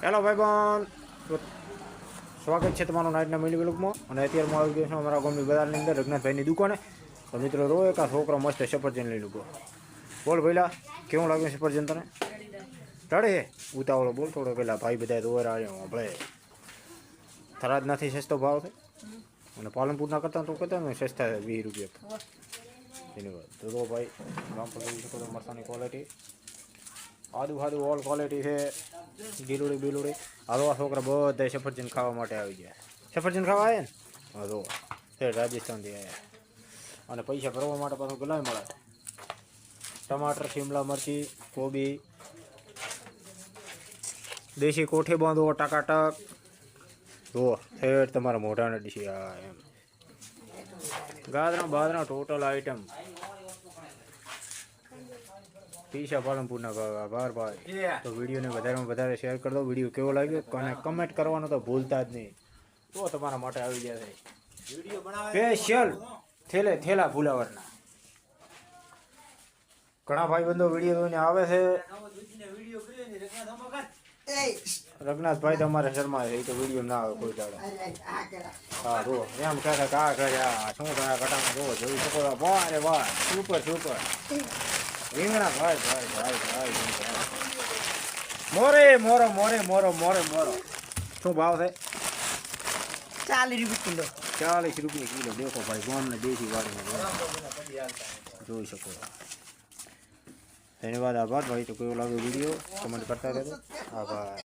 Hello ભાઈબંધ, તો સ્વાગત છે તમારું નાઇટના મિલી વ્લોગમાં. અને અત્યારે હું આવી ગયો છું અમારા ગામની બજારની અંદર રઘનાથભાઈની દુકાને. તો મિત્રો રો એક આ છોકરો મસ્ત સફરજન લઈ લીધો. બોલ ભઈલા, કેવું લાગ્યું સફરજન તને? ટળે ઉતાવળો બોલ થોડો, પેલા ભાઈ બધા દોરા આપણે થરાદ નથી સસ્તો ભાવ છે અને પાલનપુરના કરતાં તો કહેતા ને સસ્તા 20 રૂપિયા. એની વાત તો ભાઈ ગામ પર જોઈ શકો તો મરસાની ક્વોલિટી આદુ ખાદુ ઓલ ક્વોલિટી છે. ગીલુડી બિલુડી હાલો આ છોકરા બધા સફરજન ખાવા માટે આવી ગયા. સફરજન ખાવા આવ્યા ને? હા જો તે રાજસ્થાનથી આવ્યા અને પૈસા ભરવા માટે પાછું ગલાય મળે. ટમાટર, શિમલા મરચી, કોબી, દેશી કોઠી બાંધો ટકાટક. જો ઠેઠ તમારા મોઢાને ડીશી આ એમ ગાદરા બાદરા ટોટલ આઈટમ. પીસા પાલનપુરના આભાર ભાઈ. તો વિડીયોને વધારેમાં વધારે શેર કરી દો. વિડીયો કેવો લાગ્યો અને કમેન્ટ કરવાનો તો ભૂલતા જ નહીં. તો તમારા માટે આવી ગયા છે સ્પેશિયલ થેલા ફુલાવરના. ઘણા ભાઈબંધો વિડીયો જોઈને આવે છે. રઘનાથભાઈ તમારે શર્મા છે, એ તો વિડીયો ના આવે કોઈ દાડો. હા જો એમ કહે છે કા કરે શું ઘણા ઘટામાં જોવો જોઈ શકો. વાહ રે વાહ, સુપર સુપર રીંગણા ભાઈ ભાઈ ભાઈ ભાઈ. મોરે મોરો મોરે મોરો મોરે મોરો. શું ભાવ છે? 40 રૂપિયા કિલો. 40 રૂપિયા કિલો. દેખો ભાઈ ગામને દેશી વાળી જોઈ શકો. ધન્યવાદ, આભાર ભાઈ. તો કેવો લાગ્યો વિડીયો કમેન્ટ કરતા રહેજો. આભાર.